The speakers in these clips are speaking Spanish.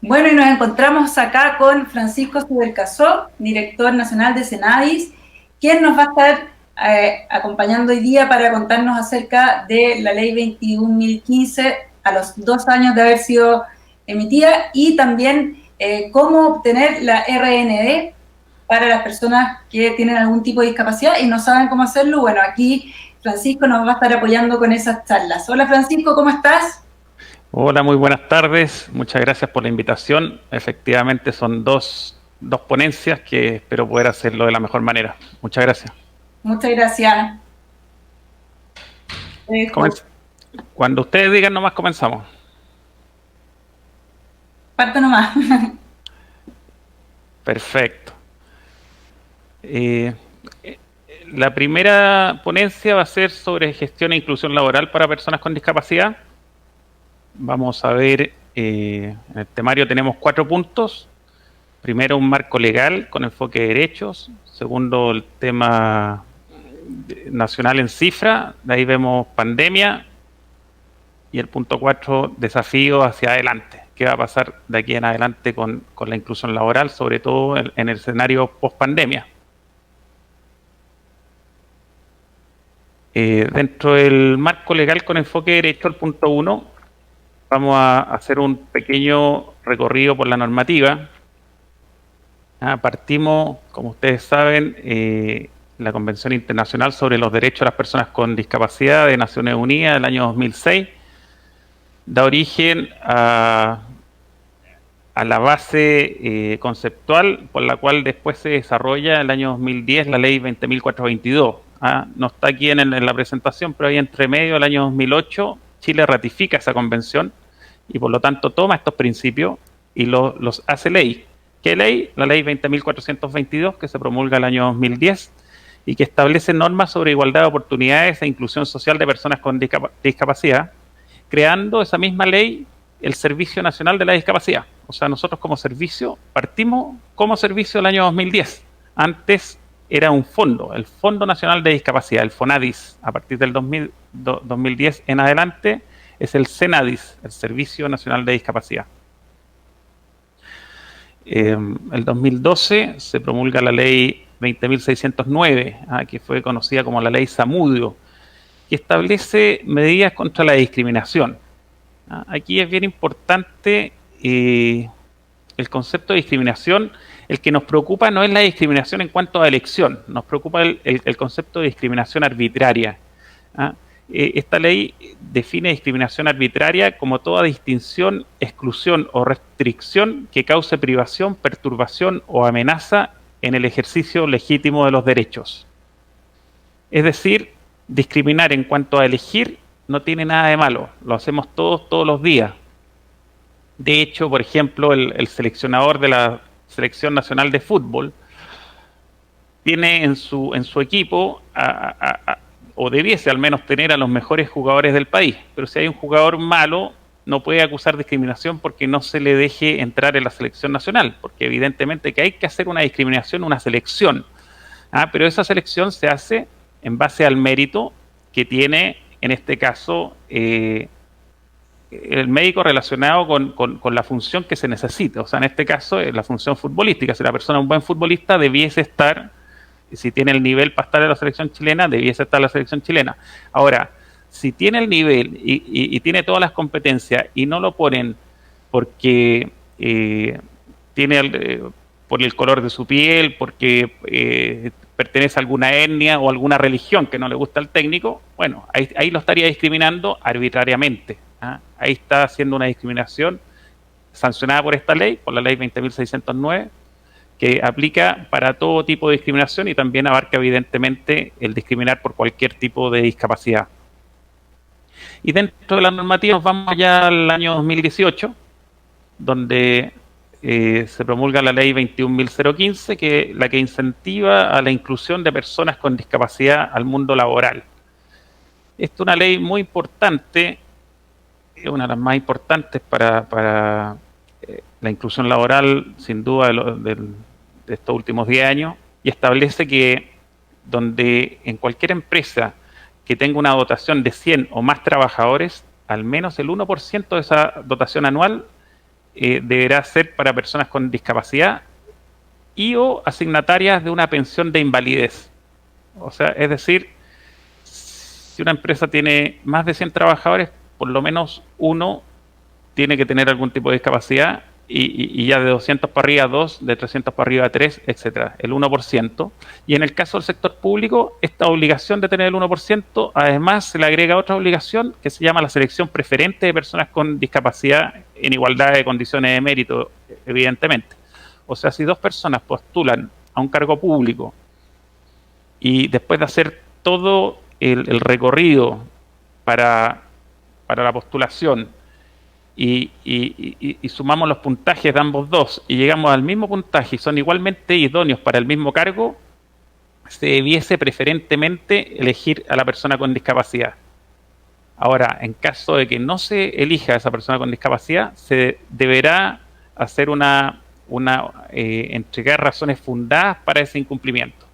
Bueno, y nos encontramos acá con Francisco Subercasó, director nacional de Cenadis, quien nos va a estar acompañando hoy día para contarnos acerca de la ley 21.015 a los 2 años de haber sido emitida y también cómo obtener la RND para las personas que tienen algún tipo de discapacidad y no saben cómo hacerlo. Bueno, aquí Francisco nos va a estar apoyando con esas charlas. Hola Francisco, ¿cómo estás? Hola, muy buenas tardes. Muchas gracias por la invitación. Efectivamente son dos ponencias que espero poder hacerlo de la mejor manera. Muchas gracias. Muchas gracias. Comenz- Cuando ustedes digan nomás comenzamos. Parto nomás. Perfecto. Eh, la primera ponencia va a ser sobre gestión e inclusión laboral para personas con discapacidad. Vamos a ver, en el temario tenemos 4 puntos. Primero, un marco legal con enfoque de derechos. Segundo, el tema nacional en cifra. De ahí vemos pandemia. Y el punto 4, desafíos hacia adelante. ¿Qué va a pasar de aquí en adelante con la inclusión laboral, sobre todo en el escenario post-pandemia? Dentro del marco legal con enfoque de derecho, el punto 1, vamos a hacer un pequeño recorrido por la normativa. Partimos, como ustedes saben, la Convención Internacional sobre los Derechos de las Personas con Discapacidad de Naciones Unidas del año 2006 da origen a la base conceptual por la cual después se desarrolla en el año 2010 la ley 20.422. No está aquí en la presentación, pero ahí entre medio del año 2008 Chile ratifica esa convención y por lo tanto toma estos principios y los hace ley. ¿Qué ley? La ley 20.422 que se promulga el año 2010 y que establece normas sobre igualdad de oportunidades e inclusión social de personas con discapacidad, creando esa misma ley el Servicio Nacional de la Discapacidad. O sea, nosotros como servicio partimos como servicio el año 2010. Antes era un fondo, el Fondo Nacional de Discapacidad, el FONADIS. A partir del 2010 en adelante es el CENADIS, el Servicio Nacional de Discapacidad. El 2012 se promulga la ley 20.609, que fue conocida como la ley Zamudio, que establece medidas contra la discriminación. Aquí es bien importante el concepto de discriminación. El que nos preocupa no es la discriminación en cuanto a elección, nos preocupa el concepto de discriminación arbitraria. Esta ley define discriminación arbitraria como toda distinción, exclusión o restricción que cause privación, perturbación o amenaza en el ejercicio legítimo de los derechos. Es decir, discriminar en cuanto a elegir no tiene nada de malo, lo hacemos todos los días. De hecho, por ejemplo, el seleccionador de la Selección Nacional de Fútbol tiene en su equipo, o debiese al menos tener a los mejores jugadores del país, pero si hay un jugador malo, no puede acusar discriminación porque no se le deje entrar en la selección nacional, porque evidentemente que hay que hacer una discriminación, una selección. Pero esa selección se hace en base al mérito que tiene, en este caso, el médico relacionado con la función que se necesita. O sea, en este caso, la función futbolística. Si la persona es un buen futbolista, debiese estar, si tiene el nivel para estar en la selección chilena, debiese estar en la selección chilena. Ahora, si tiene el nivel y tiene todas las competencias y no lo ponen porque tiene por el color de su piel, porque pertenece a alguna etnia o alguna religión que no le gusta al técnico, bueno, ahí lo estaría discriminando arbitrariamente. Ahí está haciendo una discriminación sancionada por esta ley, por la ley 20.609, que aplica para todo tipo de discriminación y también abarca evidentemente el discriminar por cualquier tipo de discapacidad. Y dentro de la normativa nos vamos ya al año 2018, donde se promulga la ley 21.015, que la que incentiva a la inclusión de personas con discapacidad al mundo laboral. Esta es una ley muy importante, una de las más importantes para la inclusión laboral, sin duda, de estos últimos 10 años, y establece que donde en cualquier empresa que tenga una dotación de 100 o más trabajadores, al menos el 1% de esa dotación anual deberá ser para personas con discapacidad y o asignatarias de una pensión de invalidez. O sea, es decir, si una empresa tiene más de 100 trabajadores, por lo menos uno tiene que tener algún tipo de discapacidad y ya de 200 para arriba 2, de 300 para arriba 3, etcétera, el 1%. Y en el caso del sector público, esta obligación de tener el 1%, además se le agrega otra obligación que se llama la selección preferente de personas con discapacidad en igualdad de condiciones de mérito, evidentemente. O sea, si dos personas postulan a un cargo público y después de hacer todo el recorrido para la postulación y sumamos los puntajes de ambos dos y llegamos al mismo puntaje y son igualmente idóneos para el mismo cargo, se debiese preferentemente elegir a la persona con discapacidad. Ahora, en caso de que no se elija a esa persona con discapacidad, se deberá hacer entregar razones fundadas para ese incumplimiento.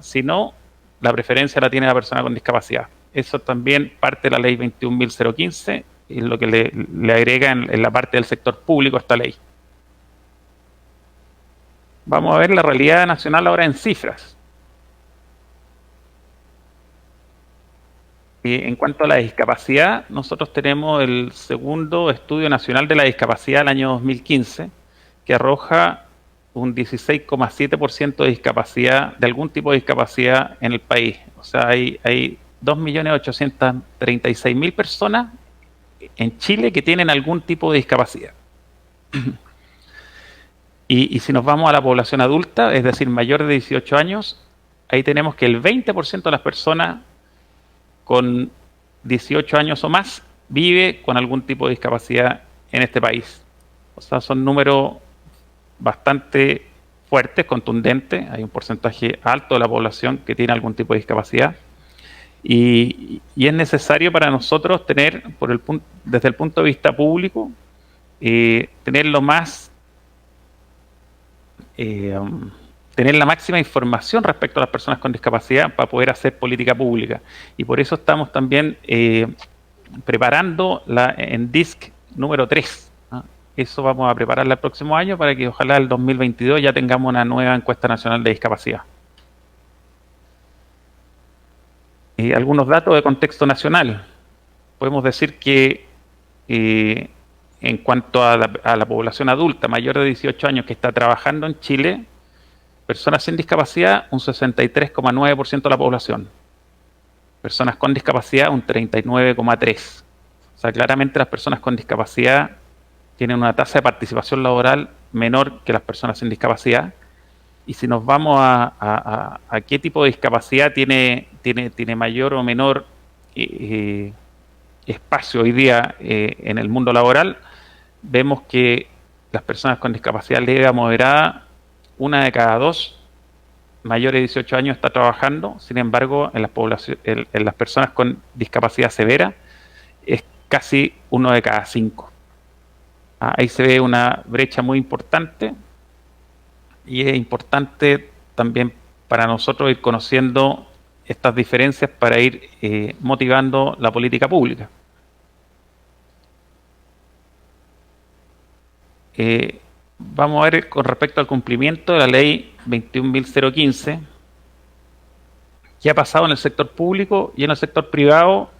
Si no, la preferencia la tiene la persona con discapacidad. Eso también parte de la ley 21.015 y lo que le agrega en la parte del sector público esta ley. Vamos a ver la realidad nacional ahora en cifras. Y en cuanto a la discapacidad, nosotros tenemos el segundo Estudio Nacional de la Discapacidad del año 2015, que arroja un 16,7% de discapacidad, de algún tipo de discapacidad en el país. O sea, hay 2.836.000 personas en Chile que tienen algún tipo de discapacidad. Y si nos vamos a la población adulta, es decir, mayor de 18 años, ahí tenemos que el 20% de las personas con 18 años o más vive con algún tipo de discapacidad en este país. O sea, son números bastante fuertes, contundentes. Hay un porcentaje alto de la población que tiene algún tipo de discapacidad. Y es necesario para nosotros tener, desde el punto de vista público, tener la máxima información respecto a las personas con discapacidad para poder hacer política pública. Y por eso estamos también preparando la NDISC número 3. Eso vamos a prepararla el próximo año para que ojalá el 2022 ya tengamos una nueva encuesta nacional de discapacidad. Algunos datos de contexto nacional. Podemos decir que en cuanto a la población adulta mayor de 18 años que está trabajando en Chile, personas sin discapacidad, un 63,9% de la población. Personas con discapacidad, un 39,3%. O sea, claramente las personas con discapacidad tienen una tasa de participación laboral menor que las personas sin discapacidad. Y si nos vamos a qué tipo de discapacidad tiene mayor o menor espacio hoy día en el mundo laboral, vemos que las personas con discapacidad leve a moderada, una de cada dos mayores de 18 años está trabajando. Sin embargo, en las personas con discapacidad severa es casi uno de cada 5. Ahí se ve una brecha muy importante y es importante también para nosotros ir conociendo estas diferencias para ir motivando la política pública. Vamos a ver con respecto al cumplimiento de la ley 21.015, que ha pasado en el sector público y en el sector privado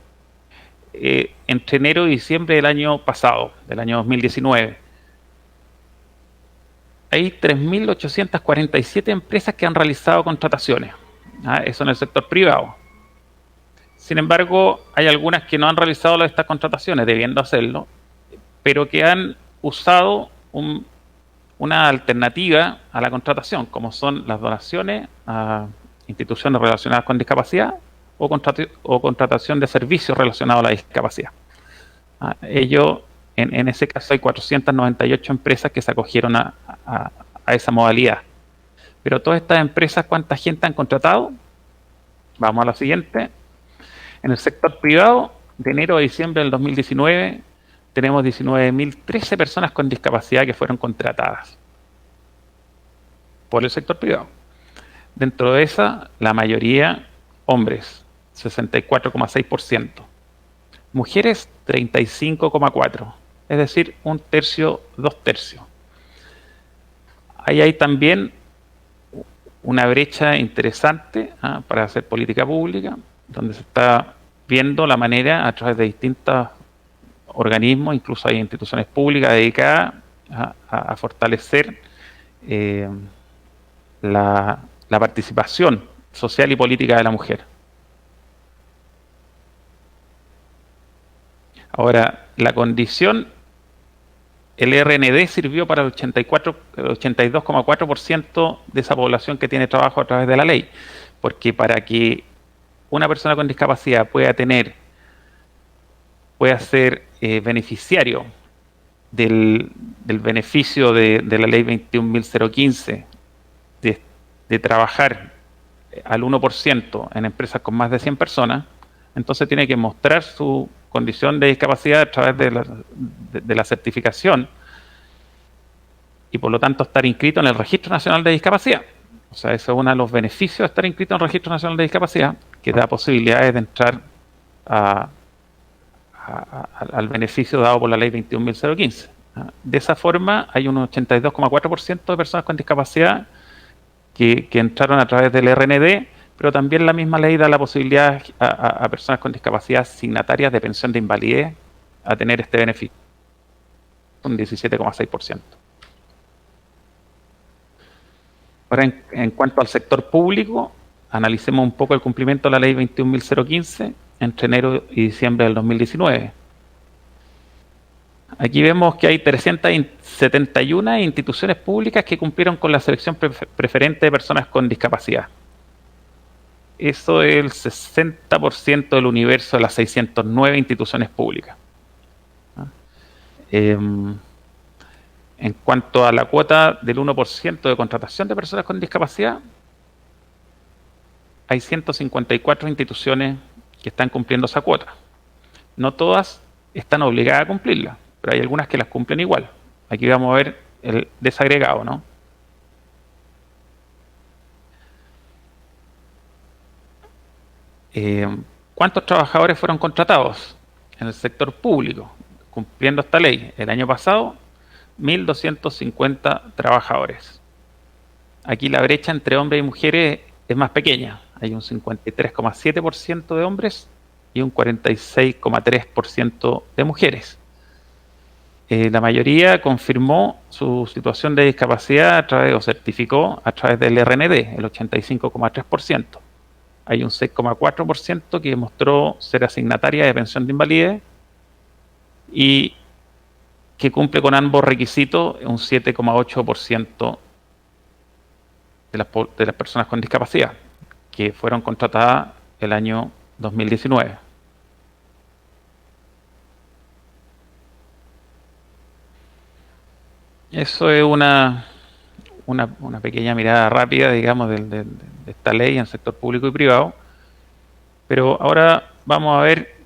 entre enero y diciembre del año pasado, del año 2019. Hay 3.847 empresas que han realizado contrataciones. Eso en el sector privado. Sin embargo, hay algunas que no han realizado estas contrataciones, debiendo hacerlo, pero que han usado una alternativa a la contratación, como son las donaciones a instituciones relacionadas con discapacidad o contratación de servicios relacionados a la discapacidad. En ese caso hay 498 empresas que se acogieron a esa modalidad. Pero todas estas empresas, ¿cuánta gente han contratado? Vamos a la siguiente. En el sector privado, de enero a diciembre del 2019, tenemos 19.013 personas con discapacidad que fueron contratadas por el sector privado. Dentro de esa, la mayoría hombres, 64,6%. Mujeres, 35,4%. es decir, 1/3, 2/3. Ahí hay también una brecha interesante para hacer política pública, donde se está viendo la manera a través de distintos organismos, incluso hay instituciones públicas dedicadas a fortalecer la participación social y política de la mujer. Ahora, la condición, el RND sirvió para el 82,4% de esa población que tiene trabajo a través de la ley, porque para que una persona con discapacidad pueda ser beneficiario del beneficio de la ley 21.015 de trabajar al 1% en empresas con más de 100 personas, entonces tiene que mostrar su condición de discapacidad a través de la certificación y por lo tanto estar inscrito en el Registro Nacional de Discapacidad. O sea, eso es uno de los beneficios de estar inscrito en el Registro Nacional de Discapacidad, que da posibilidades de entrar al beneficio dado por la ley 21.015. De esa forma hay un 82,4% de personas con discapacidad que entraron a través del RND, pero también la misma ley da la posibilidad a personas con discapacidad signatarias de pensión de invalidez a tener este beneficio, un 17,6%. Ahora, en cuanto al sector público, analicemos un poco el cumplimiento de la ley 21.015 entre enero y diciembre del 2019. Aquí vemos que hay 371 instituciones públicas que cumplieron con la selección preferente de personas con discapacidad. Eso es el 60% del universo de las 609 instituciones públicas. En cuanto a la cuota del 1% de contratación de personas con discapacidad, hay 154 instituciones que están cumpliendo esa cuota. No todas están obligadas a cumplirla, pero hay algunas que las cumplen igual. Aquí vamos a ver el desagregado, ¿no? ¿Cuántos trabajadores fueron contratados en el sector público cumpliendo esta ley? El año pasado, 1.250 trabajadores. Aquí la brecha entre hombres y mujeres es más pequeña. Hay un 53,7% de hombres y un 46,3% de mujeres. La mayoría confirmó su situación de discapacidad o certificó a través del RND, el 85,3%. Hay un 6,4% que demostró ser asignataria de pensión de invalidez y que cumple con ambos requisitos, un 7,8% de las personas con discapacidad que fueron contratadas el año 2019. Eso es una pequeña mirada rápida, digamos, de esta ley en el sector público y privado. Pero ahora vamos a ver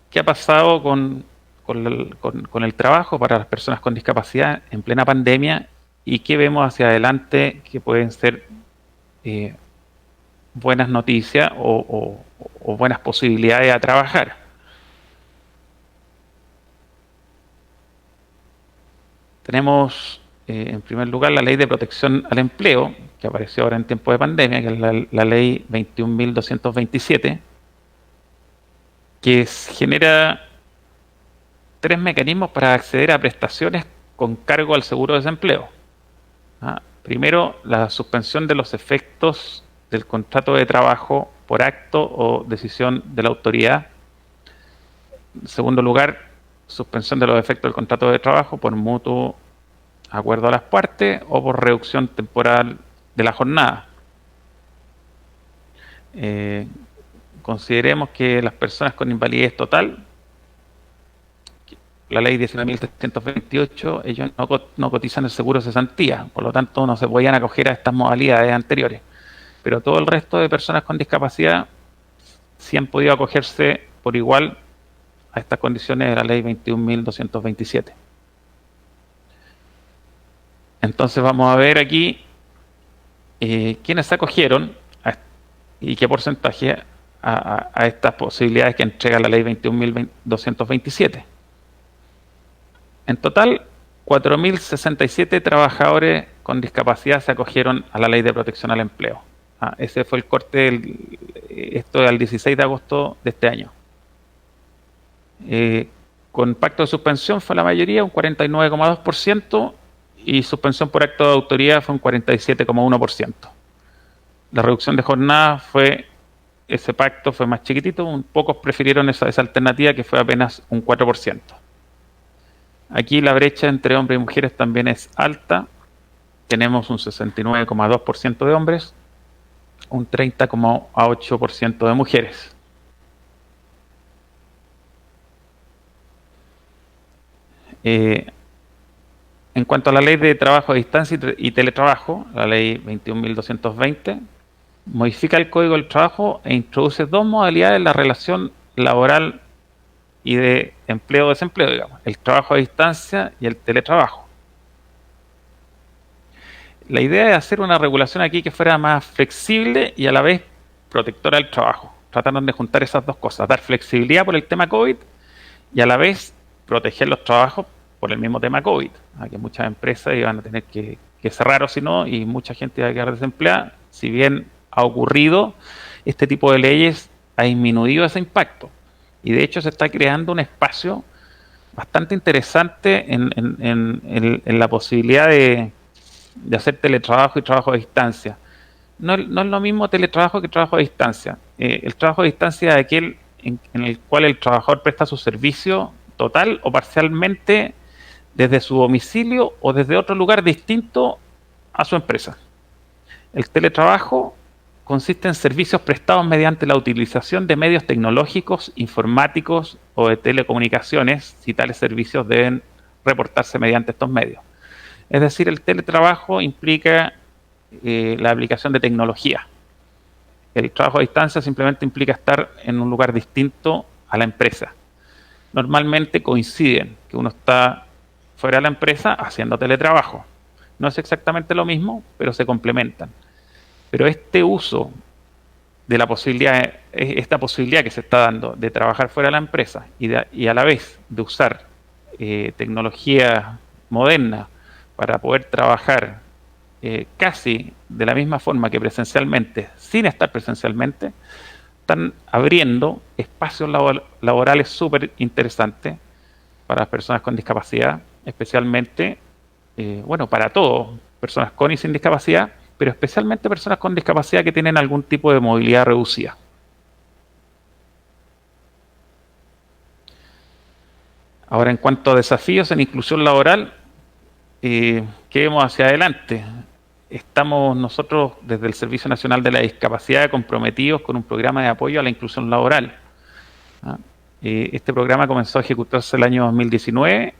qué ha pasado con el trabajo para las personas con discapacidad en plena pandemia y qué vemos hacia adelante que pueden ser buenas noticias o buenas posibilidades a trabajar. Tenemos, en primer lugar, la Ley de Protección al Empleo, que apareció ahora en tiempo de pandemia, que es la Ley 21.227, que genera 3 mecanismos para acceder a prestaciones con cargo al seguro de desempleo. Primero, la suspensión de los efectos del contrato de trabajo por acto o decisión de la autoridad. En segundo lugar, suspensión de los efectos del contrato de trabajo por mutuo acuerdo a las partes o por reducción temporal de la jornada. Consideremos que las personas con invalidez total, la ley 19.328, ellos no cotizan el seguro de cesantía, por lo tanto no se podían acoger a estas modalidades anteriores. Pero todo el resto de personas con discapacidad sí han podido acogerse por igual a estas condiciones de la ley 21.227. Entonces vamos a ver aquí quiénes se acogieron y qué porcentaje a estas posibilidades que entrega la ley 21.227. En total, 4.067 trabajadores con discapacidad se acogieron a la Ley de Protección al Empleo. Ese fue el corte, esto al 16 de agosto de este año. Con pacto de suspensión fue la mayoría, un 49,2%, y suspensión por acto de autoridad fue un 47,1%. La reducción de jornada ese pacto fue más chiquitito, pocos prefirieron esa alternativa, que fue apenas un 4%. Aquí la brecha entre hombres y mujeres también es alta. Tenemos un 69,2% de hombres, un 30,8% de mujeres. En cuanto a la ley de trabajo a distancia y teletrabajo, la ley 21.220, modifica el Código del Trabajo e introduce dos modalidades en la relación laboral y de empleo o desempleo, digamos, el trabajo a distancia y el teletrabajo. La idea es hacer una regulación aquí que fuera más flexible y a la vez protectora del trabajo. Trataron de juntar esas dos cosas, dar flexibilidad por el tema COVID y a la vez proteger los trabajos por el mismo tema COVID, que muchas empresas iban a tener que cerrar o si no, y mucha gente iba a quedar desempleada. Si bien ha ocurrido, este tipo de leyes ha disminuido ese impacto. Y de hecho se está creando un espacio bastante interesante en la posibilidad de hacer teletrabajo y trabajo a distancia. No es lo mismo teletrabajo que trabajo a distancia. El trabajo a distancia es aquel en el cual el trabajador presta su servicio total o parcialmente desde su domicilio o desde otro lugar distinto a su empresa. El teletrabajo consiste en servicios prestados mediante la utilización de medios tecnológicos, informáticos o de telecomunicaciones, si tales servicios deben reportarse mediante estos medios. Es decir, el teletrabajo implica la aplicación de tecnología. El trabajo a distancia simplemente implica estar en un lugar distinto a la empresa. Normalmente coinciden, que uno está fuera de la empresa haciendo teletrabajo. No es exactamente lo mismo, pero se complementan. Pero este uso de la posibilidad, esta posibilidad que se está dando de trabajar fuera de la empresa y a la vez de usar tecnología moderna para poder trabajar casi de la misma forma que presencialmente, sin estar presencialmente, están abriendo espacios laborales súper interesantes para las personas con discapacidad, especialmente, para todos, personas con y sin discapacidad, pero especialmente personas con discapacidad que tienen algún tipo de movilidad reducida. Ahora, en cuanto a desafíos en inclusión laboral, ¿qué vemos hacia adelante? Estamos nosotros desde el Servicio Nacional de la Discapacidad comprometidos con un programa de apoyo a la inclusión laboral. Este programa comenzó a ejecutarse el año 2019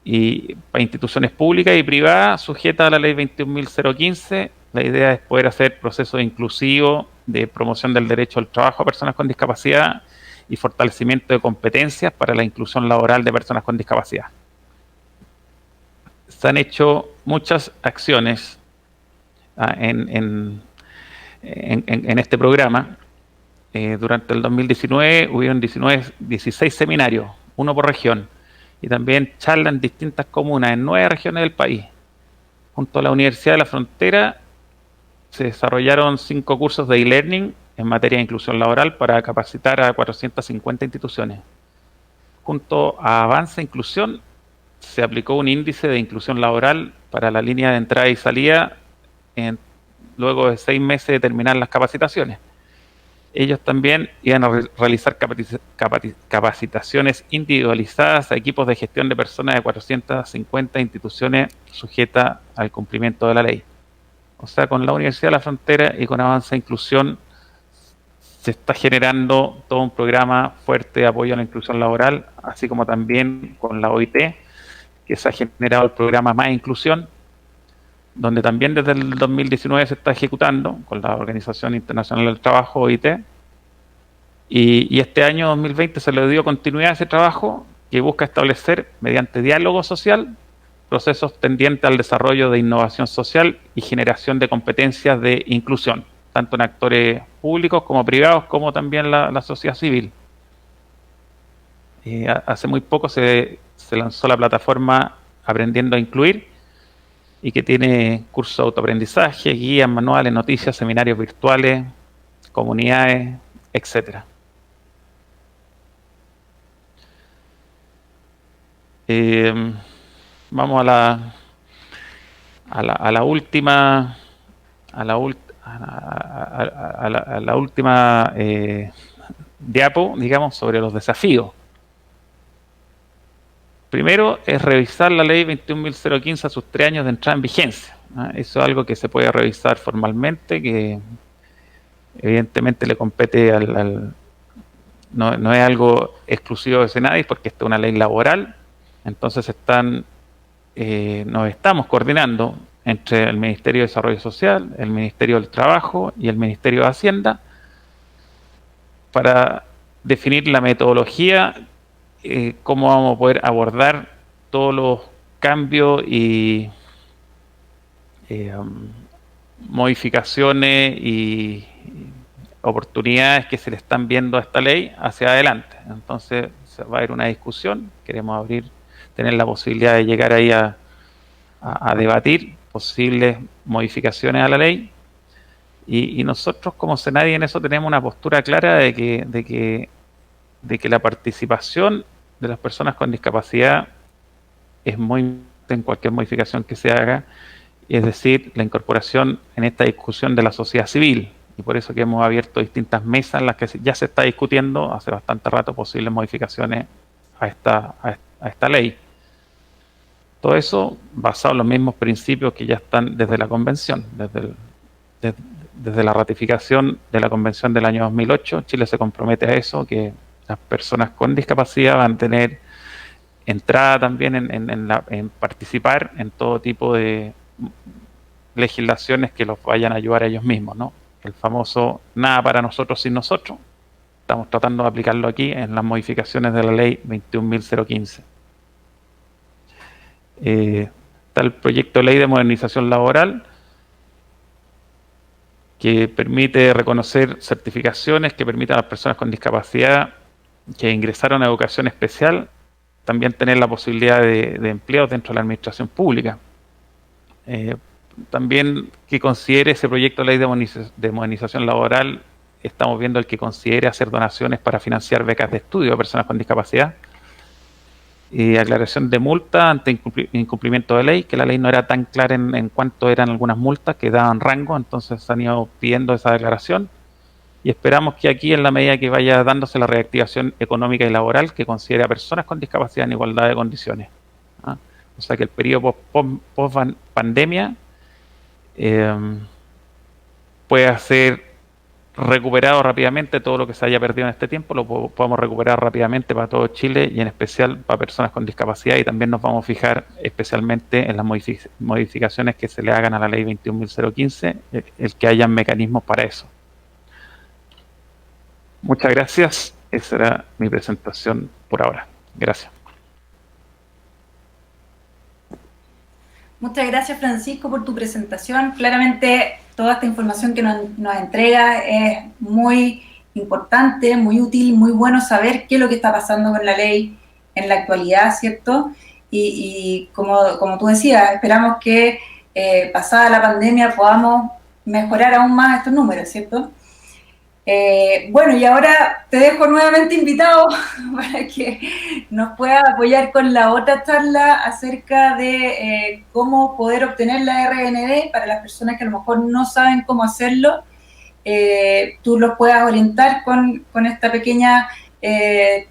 y para instituciones públicas y privadas sujetas a la ley 21.015. La idea es poder hacer procesos inclusivos de promoción del derecho al trabajo a personas con discapacidad y fortalecimiento de competencias para la inclusión laboral de personas con discapacidad. Se han hecho muchas acciones en este programa. Durante el 2019 hubieron 16 seminarios, uno por región, y también charlas en distintas comunas en 9 regiones del país. Junto a la Universidad de la Frontera se desarrollaron 5 cursos de e-learning en materia de inclusión laboral para capacitar a 450 instituciones. Junto a Avanza Inclusión se aplicó un índice de inclusión laboral para la línea de entrada y salida luego de 6 meses de terminar las capacitaciones. Ellos también iban a realizar capacitaciones individualizadas a equipos de gestión de personas de 450 instituciones sujetas al cumplimiento de la ley. O sea, con la Universidad de la Frontera y con Avanza Inclusión se está generando todo un programa fuerte de apoyo a la inclusión laboral, así como también con la OIT, que se ha generado el programa Más Inclusión, donde también desde el 2019 se está ejecutando con la Organización Internacional del Trabajo, OIT, y este año 2020 se le dio continuidad a ese trabajo que busca establecer, mediante diálogo social, procesos tendientes al desarrollo de innovación social y generación de competencias de inclusión, tanto en actores públicos como privados, como también la sociedad civil. Hace muy poco se se lanzó la plataforma Aprendiendo a Incluir, y que tiene cursos de autoaprendizaje, guías, manuales, noticias, seminarios virtuales, comunidades, etcétera. Vamos a la última diapo, digamos, sobre los desafíos. Primero es revisar la ley 21.015 a sus 3 años de entrada en vigencia. Eso es algo que se puede revisar formalmente, que evidentemente le compete no es algo exclusivo de Senadis, porque esta es una ley laboral. Entonces nos estamos coordinando entre el Ministerio de Desarrollo Social, el Ministerio del Trabajo y el Ministerio de Hacienda para definir la metodología, cómo vamos a poder abordar todos los cambios y modificaciones y oportunidades que se le están viendo a esta ley hacia adelante. Entonces va a haber una discusión, queremos tener la posibilidad de llegar ahí a debatir posibles modificaciones a la ley, y nosotros como Senadi en eso tenemos una postura clara de que la participación de las personas con discapacidad es muy importante en cualquier modificación que se haga, es decir, la incorporación en esta discusión de la sociedad civil, y por eso que hemos abierto distintas mesas en las que ya se está discutiendo hace bastante rato posibles modificaciones a esta ley. Todo eso basado en los mismos principios que ya están desde la Convención, desde la ratificación de la Convención del año 2008, Chile se compromete a eso, que las personas con discapacidad van a tener entrada también en participar en todo tipo de legislaciones que los vayan a ayudar a ellos mismos, ¿no? El famoso nada para nosotros sin nosotros. Estamos tratando de aplicarlo aquí en las modificaciones de la ley 21.015. Está el proyecto de ley de modernización laboral, que permite reconocer certificaciones que permitan a las personas con discapacidad que ingresaron a educación especial también tener la posibilidad de empleo dentro de la administración pública. También que considere ese proyecto de ley de modernización laboral, estamos viendo el que considere hacer donaciones para financiar becas de estudio a personas con discapacidad. Aclaración de multa ante incumplimiento de ley, que la ley no era tan clara en cuánto eran algunas multas que daban rango, entonces se han ido pidiendo esa declaración, y esperamos que aquí, en la medida que vaya dándose la reactivación económica y laboral, que considere a personas con discapacidad en igualdad de condiciones. O sea que el periodo post pandemia pueda ser recuperado rápidamente, todo lo que se haya perdido en este tiempo lo podamos recuperar rápidamente para todo Chile, y en especial para personas con discapacidad, y también nos vamos a fijar especialmente en las modificaciones que se le hagan a la ley 21.015, el que haya mecanismos para eso. Muchas gracias, esa era mi presentación por ahora. Gracias. Muchas gracias, Francisco, por tu presentación. Claramente toda esta información que nos entrega es muy importante, muy útil, muy bueno saber qué es lo que está pasando con la ley en la actualidad, ¿cierto? Y como tú decías, esperamos que pasada la pandemia podamos mejorar aún más estos números, ¿cierto? Bueno, y ahora te dejo nuevamente invitado para que nos puedas apoyar con la otra charla acerca de cómo poder obtener la RND para las personas que a lo mejor no saben cómo hacerlo. Tú los puedas orientar con esta pequeña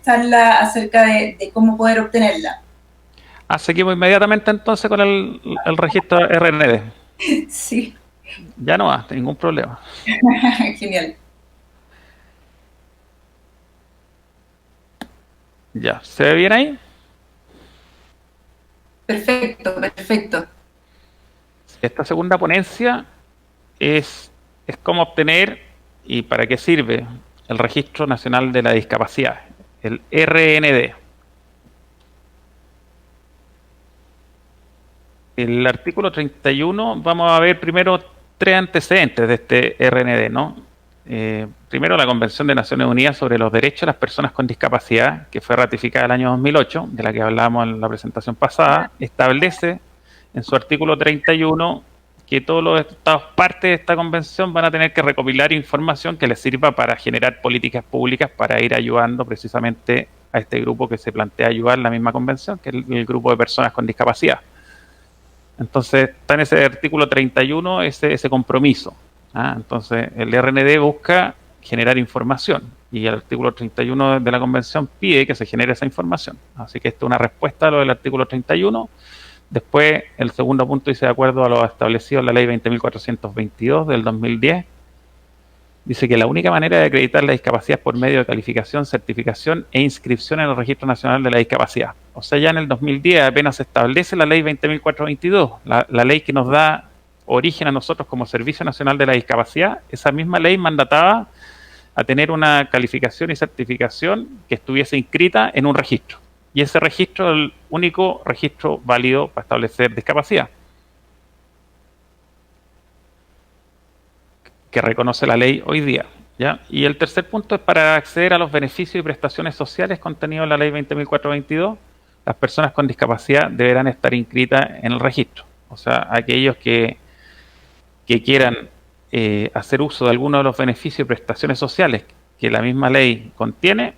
charla acerca de cómo poder obtenerla. Seguimos inmediatamente entonces con el registro RND. Sí. Ya no hay ningún problema. Genial. Ya, ¿se ve bien ahí? Perfecto, perfecto. Esta segunda ponencia es cómo obtener y para qué sirve el Registro Nacional de la Discapacidad, el RND. El artículo 31, vamos a ver primero 3 antecedentes de este RND, ¿no? primero la Convención de Naciones Unidas sobre los Derechos de las Personas con Discapacidad, que fue ratificada el año 2008, de la que hablábamos en la presentación pasada, establece en su artículo 31 que todos los estados parte de esta convención van a tener que recopilar información que les sirva para generar políticas públicas para ir ayudando precisamente a este grupo que se plantea ayudar la misma convención, que es el grupo de personas con discapacidad. Entonces está en ese artículo 31 ese compromiso. Entonces el RND busca generar información y el artículo 31 de la convención pide que se genere esa información. Así que esto es una respuesta a lo del artículo 31. Después, el segundo punto dice, de acuerdo a lo establecido en la ley 20.422 del 2010, dice que la única manera de acreditar la discapacidad es por medio de calificación, certificación e inscripción en el Registro Nacional de la Discapacidad. O sea, ya en el 2010 apenas se establece la ley 20.422, la ley que nos da origen a nosotros como Servicio Nacional de la Discapacidad. Esa misma ley mandataba a tener una calificación y certificación que estuviese inscrita en un registro. Y ese registro es el único registro válido para establecer discapacidad, que reconoce la ley hoy día, ¿ya? Y el tercer punto es para acceder a los beneficios y prestaciones sociales contenidos en la ley 20.422, las personas con discapacidad deberán estar inscritas en el registro. O sea, aquellos que quieran hacer uso de alguno de los beneficios y prestaciones sociales que la misma ley contiene,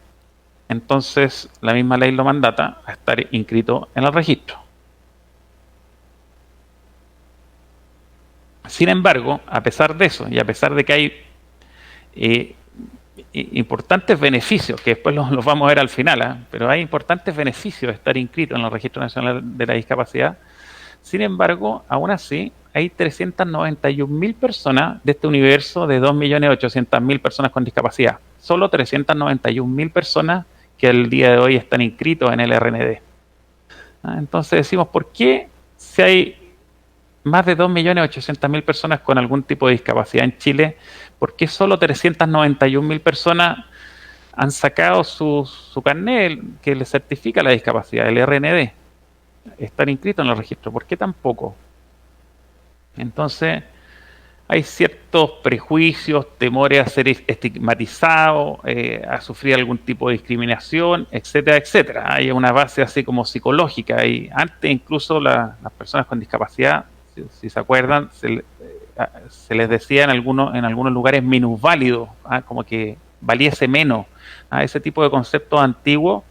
entonces la misma ley lo mandata a estar inscrito en el registro. Sin embargo, a pesar de eso, y a pesar de que hay importantes beneficios, que después los vamos a ver al final, pero hay importantes beneficios de estar inscrito en el Registro Nacional de la Discapacidad, sin embargo, aún así, hay 391.000 personas de este universo de 2.800.000 personas con discapacidad. Solo 391.000 personas que al día de hoy están inscritos en el RND. Entonces decimos, ¿por qué si hay más de 2.800.000 personas con algún tipo de discapacidad en Chile, por qué solo 391.000 personas han sacado su carnet que les certifica la discapacidad, el RND? Están inscritos en el registro, ¿por qué tan poco? Entonces, hay ciertos prejuicios, temores a ser estigmatizado, a sufrir algún tipo de discriminación, etcétera, etcétera. Hay una base así como psicológica. Y antes incluso las personas con discapacidad, si se acuerdan, se les decía en algunos lugares minusválido, como que valiese menos. Ese tipo de conceptos antiguos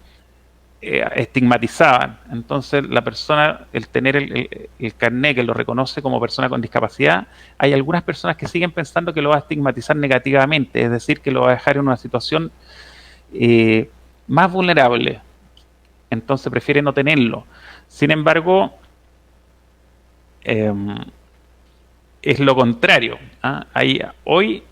estigmatizaban. Entonces la persona, el tener el carnet que lo reconoce como persona con discapacidad, hay algunas personas que siguen pensando que lo va a estigmatizar negativamente, es decir, que lo va a dejar en una situación más vulnerable, entonces prefiere no tenerlo. Sin embargo, es lo contrario. Hoy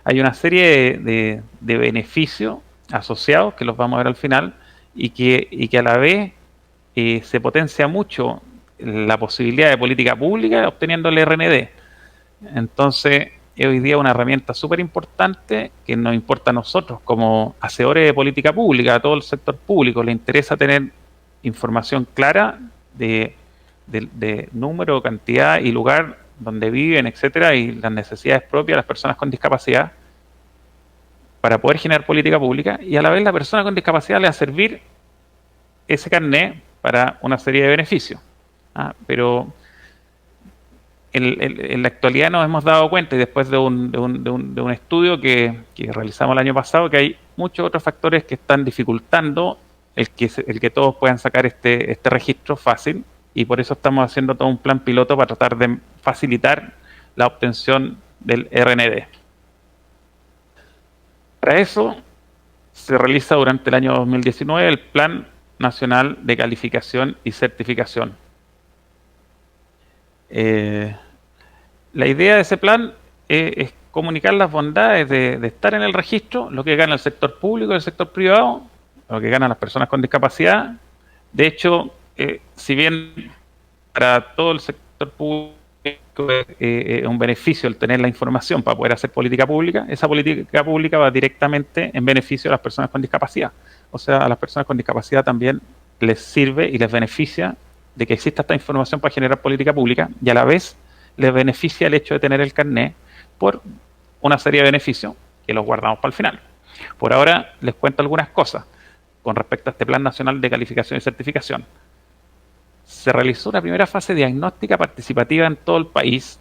hay una serie de beneficios asociados que los vamos a ver al final, y que a la vez se potencia mucho la posibilidad de política pública obteniendo el RND. Entonces, es hoy día una herramienta súper importante que nos importa a nosotros como hacedores de política pública, a todo el sector público. Le interesa tener información clara de número, cantidad y lugar donde viven, etcétera, y las necesidades propias de las personas con discapacidad, para poder generar política pública, y a la vez la persona con discapacidad le va a servir ese carnet para una serie de beneficios. Pero en la actualidad nos hemos dado cuenta, y después de un estudio que realizamos el año pasado, que hay muchos otros factores que están dificultando el que todos puedan sacar este registro fácil, y por eso estamos haciendo todo un plan piloto para tratar de facilitar la obtención del RND. Para eso se realiza durante el año 2019 el Plan Nacional de Calificación y Certificación. La idea de ese plan es comunicar las bondades de estar en el registro, lo que gana el sector público y el sector privado, lo que ganan las personas con discapacidad. De hecho, si bien para todo el sector público es un beneficio el tener la información para poder hacer política pública, esa política pública va directamente en beneficio de las personas con discapacidad. O sea, a las personas con discapacidad también les sirve y les beneficia de que exista esta información para generar política pública, y a la vez les beneficia el hecho de tener el carnet por una serie de beneficios que los guardamos para el final. Por ahora les cuento algunas cosas con respecto a este Plan Nacional de Calificación y Certificación. Se realizó una primera fase diagnóstica participativa en todo el país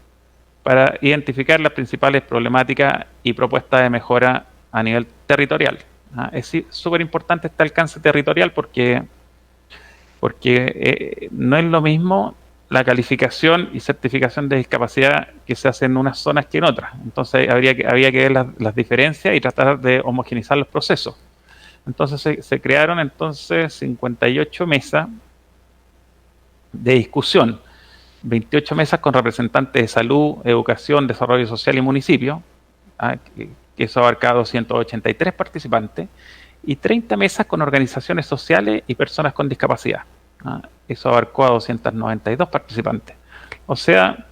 para identificar las principales problemáticas y propuestas de mejora a nivel territorial. Es súper importante este alcance territorial porque no es lo mismo la calificación y certificación de discapacidad que se hace en unas zonas que en otras. Entonces había que ver las diferencias y tratar de homogeneizar los procesos. Entonces se crearon entonces 58 mesas de discusión, 28 mesas con representantes de salud, educación, desarrollo social y municipio, que eso abarca 283 participantes, y 30 mesas con organizaciones sociales y personas con discapacidad. Eso abarcó a 292 participantes. O sea,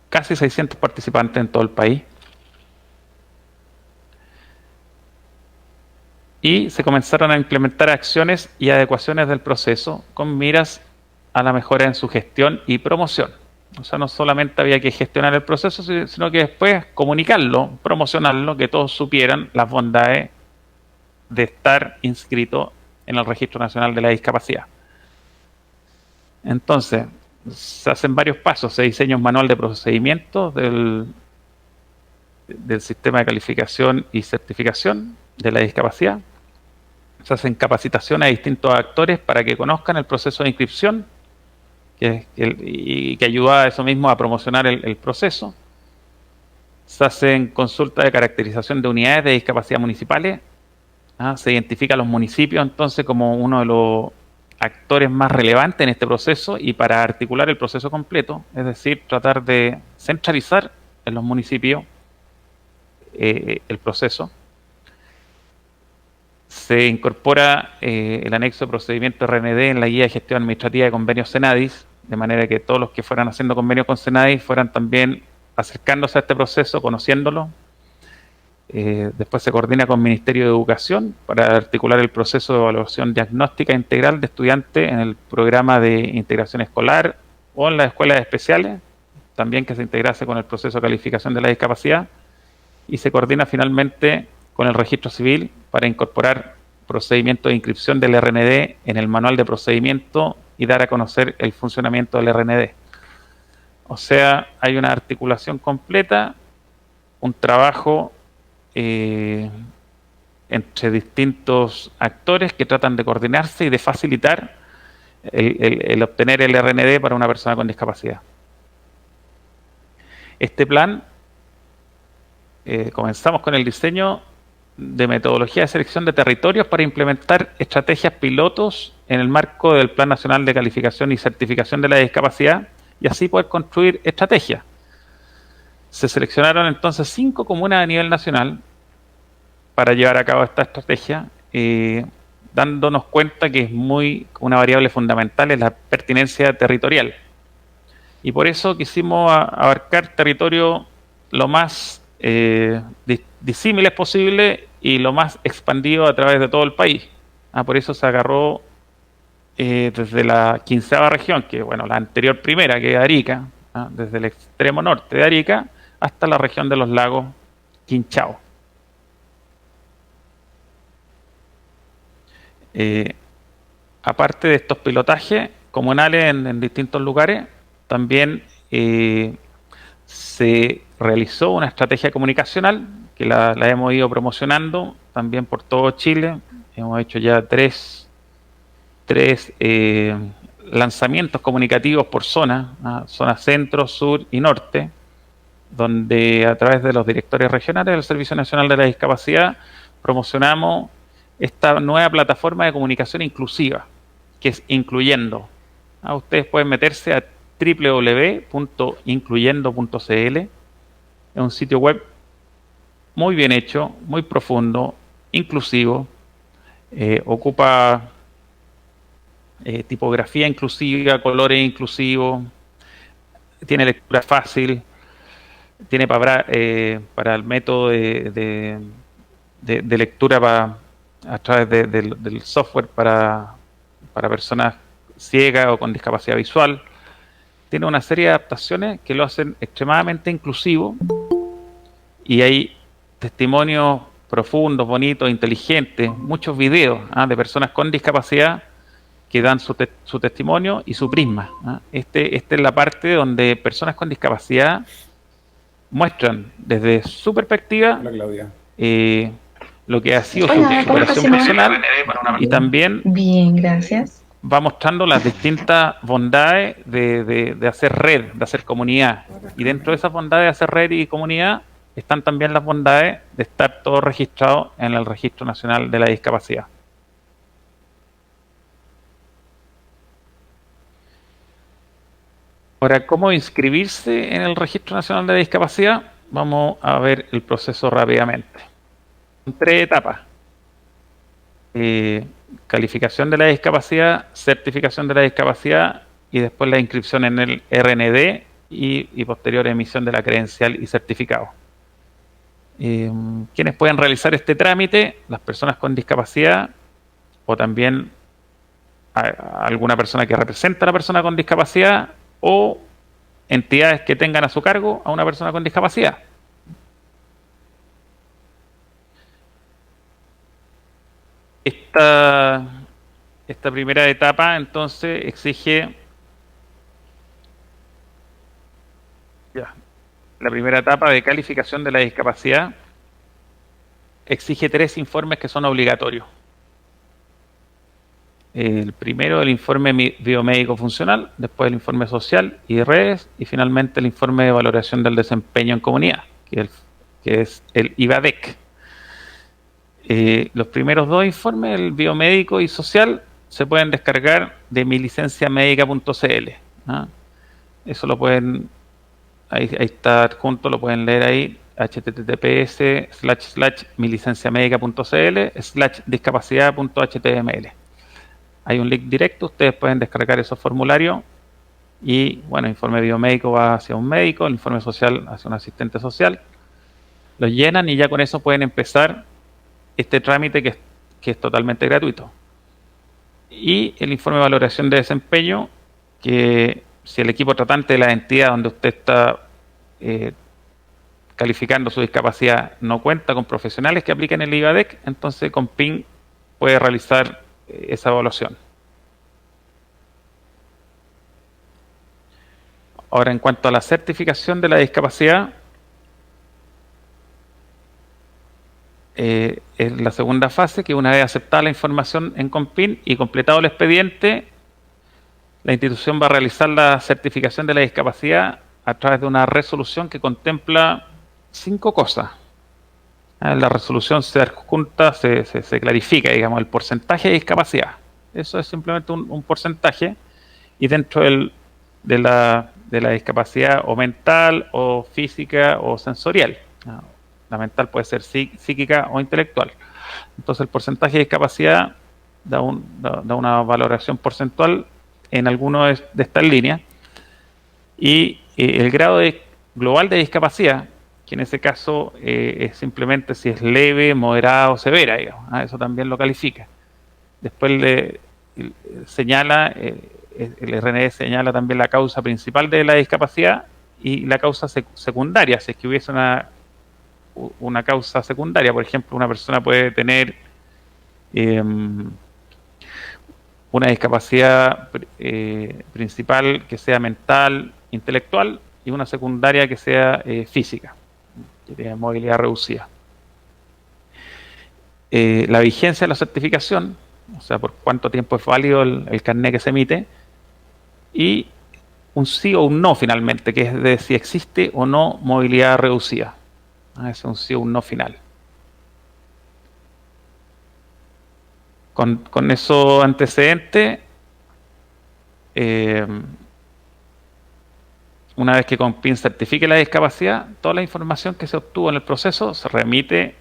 casi 600 participantes en todo el país. Y se comenzaron a implementar acciones y adecuaciones del proceso con miras a la mejora en su gestión y promoción. O sea, no solamente había que gestionar el proceso, sino que después comunicarlo, promocionarlo, que todos supieran las bondades de estar inscrito en el Registro Nacional de la Discapacidad. Entonces, se hacen varios pasos. Se diseña un manual de procedimientos del sistema de calificación y certificación de la discapacidad. Se hacen capacitaciones a distintos actores para que conozcan el proceso de inscripción y que ayuda a eso mismo a promocionar el proceso. Se hacen consultas de caracterización de unidades de discapacidad municipales. Se identifica a los municipios entonces como uno de los actores más relevantes en este proceso y para articular el proceso completo, es decir, tratar de centralizar en los municipios el proceso. Se incorpora el anexo de procedimiento RND en la guía de gestión administrativa de convenios Cenadis, de manera que todos los que fueran haciendo convenios con Cenadis fueran también acercándose a este proceso, conociéndolo. Después se coordina con el Ministerio de Educación para articular el proceso de evaluación diagnóstica integral de estudiantes en el programa de integración escolar o en las escuelas especiales, también que se integrase con el proceso de calificación de la discapacidad, y se coordina finalmente con el registro civil para incorporar procedimientos de inscripción del RND en el manual de procedimiento y dar a conocer el funcionamiento del RND. O sea, hay una articulación completa, un trabajo entre distintos actores que tratan de coordinarse y de facilitar el obtener el RND para una persona con discapacidad. Este plan, comenzamos con el diseño de metodología de selección de territorios para implementar estrategias pilotos en el marco del Plan Nacional de Calificación y Certificación de la Discapacidad y así poder construir estrategias. Se seleccionaron entonces 5 comunas a nivel nacional para llevar a cabo esta estrategia, dándonos cuenta que es una variable fundamental es la pertinencia territorial. Y por eso quisimos abarcar territorio lo más disímiles posible y lo más expandido a través de todo el país. Por eso se agarró desde la 15ª región, que bueno, la anterior primera, que es Arica, desde el extremo norte de Arica hasta la región de los lagos Quinchao. Aparte de estos pilotajes comunales en distintos lugares, también se realizó una estrategia comunicacional que la hemos ido promocionando también por todo Chile. Hemos hecho ya tres lanzamientos comunicativos por zona, zona centro, sur y norte, donde a través de los directores regionales del Servicio Nacional de la Discapacidad promocionamos esta nueva plataforma de comunicación inclusiva, que es Incluyendo. Ustedes pueden meterse a www.incluyendo.cl. Es un sitio web muy bien hecho, muy profundo, inclusivo, ocupa tipografía inclusiva, colores inclusivos, tiene lectura fácil, tiene para el método de lectura a través del software para personas ciegas o con discapacidad visual. Tiene una serie de adaptaciones que lo hacen extremadamente inclusivo y hay testimonios profundos, bonitos, inteligentes, muchos videos de personas con discapacidad que dan su testimonio y su prisma. Esta es la parte donde personas con discapacidad muestran desde su perspectiva lo que ha sido su superación personal, y también bien, gracias. Va mostrando las distintas bondades de hacer red, de hacer comunidad. Y dentro de esas bondades de hacer red y comunidad están también las bondades de estar todo registrado en el Registro Nacional de la Discapacidad. Ahora, ¿cómo inscribirse en el Registro Nacional de la Discapacidad? Vamos a ver el proceso rápidamente. En 3 etapas. Calificación de la discapacidad, certificación de la discapacidad y después la inscripción en el RND y posterior emisión de la credencial y certificado. ¿Quiénes pueden realizar este trámite? Las personas con discapacidad o también alguna persona que representa a la persona con discapacidad o entidades que tengan a su cargo a una persona con discapacidad. Esta primera etapa entonces exige la primera etapa de calificación de la discapacidad exige 3 informes que son obligatorios. El primero, el informe biomédico funcional, después el informe social y redes, y finalmente el informe de valoración del desempeño en comunidad, que es el IVADEC. Los primeros 2 informes, el biomédico y social, se pueden descargar de milicenciamedica.cl. Eso lo pueden, ahí está adjunto, lo pueden leer ahí, https://milicenciamedica.cl/discapacidad.html. Hay un link directo, ustedes pueden descargar esos formularios y, bueno, el informe biomédico va hacia un médico, el informe social hacia un asistente social. Los llenan y ya con eso pueden empezar este trámite que es totalmente gratuito. Y el informe de valoración de desempeño, que si el equipo tratante de la entidad donde usted está calificando su discapacidad no cuenta con profesionales que apliquen el IVADEC, entonces CONPIN puede realizar esa evaluación. Ahora, en cuanto a la certificación de la discapacidad, es la segunda fase, que una vez aceptada la información en CONPIN y completado el expediente, la institución va a realizar la certificación de la discapacidad a través de una resolución que contempla 5 cosas. En la resolución se adjunta, se clarifica, digamos, el porcentaje de discapacidad. Eso es simplemente un porcentaje, y dentro de la discapacidad o mental, o física, o sensorial. La mental puede ser psíquica o intelectual. Entonces el porcentaje de discapacidad da una valoración porcentual en alguno de estas líneas, y el grado global de discapacidad, que en ese caso es simplemente si es leve, moderada o severa, digamos. Eso también lo califica. Después señala, el RND señala también la causa principal de la discapacidad y la causa secundaria, si es que hubiese una causa secundaria. Por ejemplo, una persona puede tener una discapacidad principal que sea mental, intelectual, y una secundaria que sea física, que tenga movilidad reducida. La vigencia de la certificación, o sea, por cuánto tiempo es válido el carnet que se emite, y un sí o un no finalmente, que es de si existe o no movilidad reducida. Es un sí o un no final. Con esos antecedentes, una vez que CONPIN certifique la discapacidad, toda la información que se obtuvo en el proceso se remite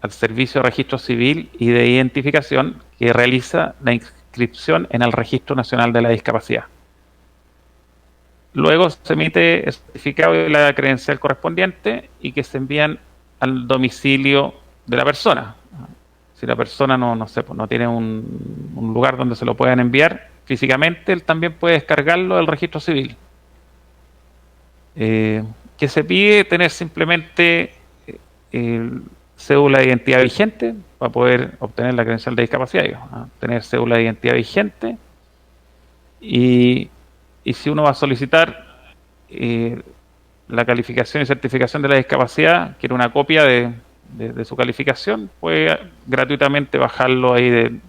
al Servicio de Registro Civil y de Identificación, que realiza la inscripción en el Registro Nacional de la Discapacidad. Luego se emite el certificado y la credencial correspondiente, y que se envían al domicilio de la persona. Si la persona no tiene un lugar donde se lo puedan enviar físicamente, él también puede descargarlo del registro civil. Que se pide tener simplemente cédula de identidad vigente para poder obtener la credencial de discapacidad, tener cédula de identidad vigente, y si uno va a solicitar la calificación y certificación de la discapacidad, quiere una copia de su calificación, puede gratuitamente bajarlo ahí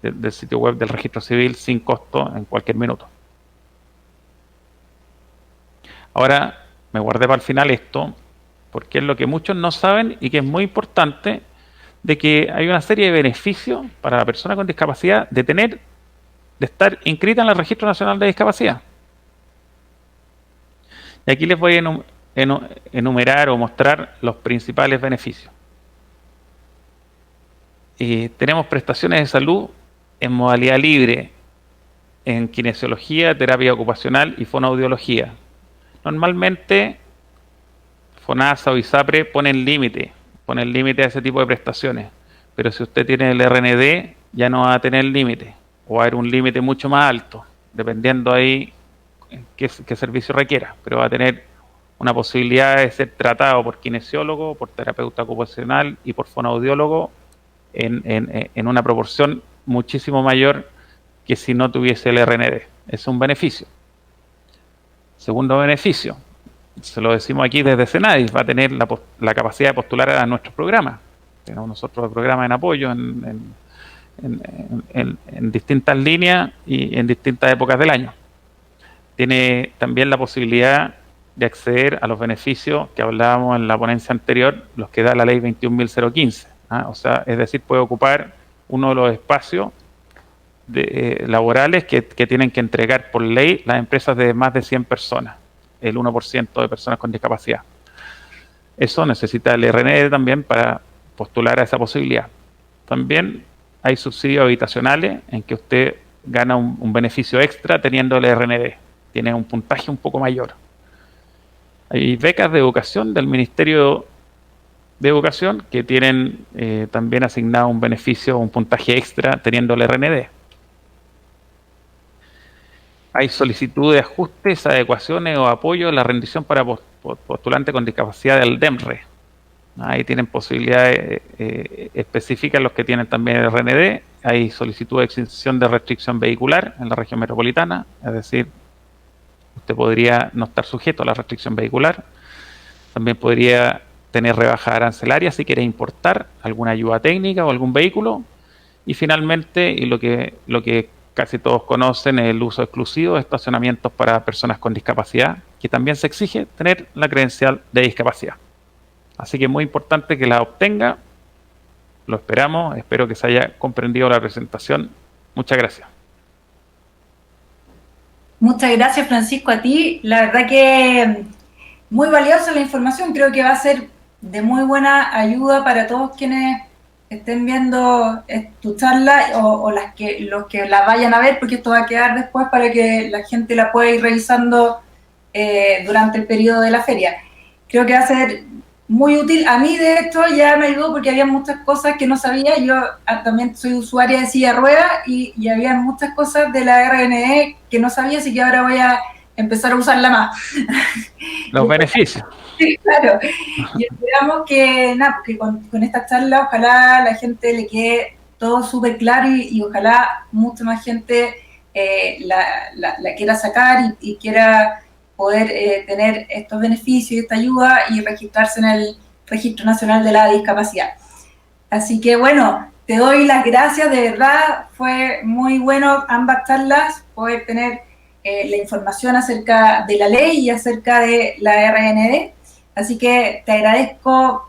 del sitio web del registro civil sin costo en cualquier minuto. Ahora me guardé para el final esto, porque es lo que muchos no saben y que es muy importante, de que hay una serie de beneficios para la persona con discapacidad de estar inscrita en el Registro Nacional de Discapacidad. Y aquí les voy a enumerar o mostrar los principales beneficios. Tenemos prestaciones de salud en modalidad libre, en kinesiología, terapia ocupacional y fonoaudiología. Normalmente FONASA o ISAPRE ponen límite a ese tipo de prestaciones, pero si usted tiene el RND ya no va a tener límite, o va a haber un límite mucho más alto, dependiendo ahí qué servicio requiera, pero va a tener una posibilidad de ser tratado por kinesiólogo, por terapeuta ocupacional y por fonoaudiólogo en una proporción muchísimo mayor que si no tuviese el RND. Es un beneficio. Segundo beneficio, se lo decimos aquí desde Cenadis, va a tener la capacidad de postular a nuestros programas. Tenemos nosotros programas en apoyo en distintas líneas y en distintas épocas del año. Tiene también la posibilidad de acceder a los beneficios que hablábamos en la ponencia anterior, los que da la ley 21.015. O sea, es decir, puede ocupar uno de los espacios laborales que tienen que entregar por ley las empresas de más de 100 personas, el 1% de personas con discapacidad. Eso necesita el RND también para postular a esa posibilidad. También hay subsidios habitacionales en que usted gana un beneficio extra teniendo el RND. Tiene un puntaje un poco mayor. Hay becas de educación del Ministerio de Educación que tienen también asignado un beneficio, un puntaje extra teniendo el RND. Hay solicitud de ajustes, adecuaciones o apoyo en la rendición para postulantes con discapacidad del DEMRE. Ahí tienen posibilidades específicas los que tienen también el RND. Hay solicitud de exención de restricción vehicular en la región metropolitana, es decir, usted podría no estar sujeto a la restricción vehicular. También podría tener rebaja arancelaria si quiere importar alguna ayuda técnica o algún vehículo. Y finalmente, y lo que casi todos conocen, el uso exclusivo de estacionamientos para personas con discapacidad, que también se exige tener la credencial de discapacidad. Así que es muy importante que la obtenga. Lo esperamos. Espero que se haya comprendido la presentación. Muchas gracias. Muchas gracias, Francisco, a ti. La verdad que muy valiosa la información. Creo que va a ser de muy buena ayuda para todos quienes estén viendo tu charla o los que la vayan a ver, porque esto va a quedar después para que la gente la pueda ir revisando durante el periodo de la feria. Creo que va a ser muy útil. A mí, de hecho, ya me ayudó porque había muchas cosas que no sabía. Yo también soy usuaria de silla de ruedas y había muchas cosas de la RNE que no sabía, así que ahora voy a empezar a usarla más. Los beneficios. Sí, claro. Y esperamos que con esta charla ojalá la gente le quede todo súper claro y ojalá mucha más gente la quiera sacar y quiera poder tener estos beneficios y esta ayuda y registrarse en el Registro Nacional de la Discapacidad. Así que bueno, te doy las gracias, de verdad, fue muy bueno ambas charlas, poder tener la información acerca de la ley y acerca de la RND. Así que te agradezco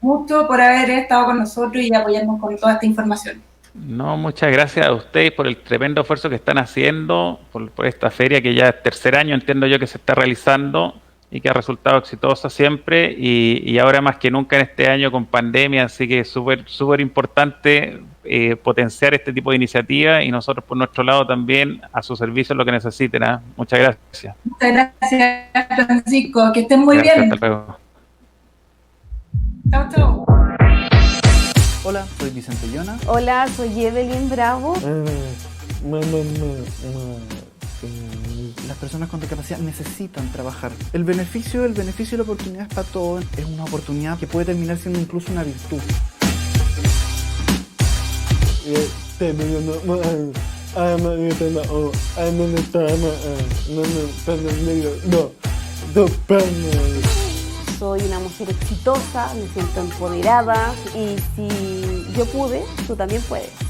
mucho por haber estado con nosotros y apoyarnos con toda esta información. No, muchas gracias a ustedes por el tremendo esfuerzo que están haciendo, por esta feria que ya es tercer año, entiendo yo, que se está realizando y que ha resultado exitosa siempre y ahora más que nunca en este año con pandemia, así que es súper importante potenciar este tipo de iniciativas y nosotros por nuestro lado también a su servicio lo que necesiten. Muchas gracias. Muchas gracias, Francisco, que estén muy bien. Hasta luego. Chao, chao. Hola, soy Vicente Llona. Hola, soy Evelyn Bravo. las personas con discapacidad necesitan trabajar. El beneficio y la oportunidad es para todos. Es una oportunidad que puede terminar siendo incluso una virtud. Soy una mujer exitosa, me siento empoderada y si yo pude, tú también puedes.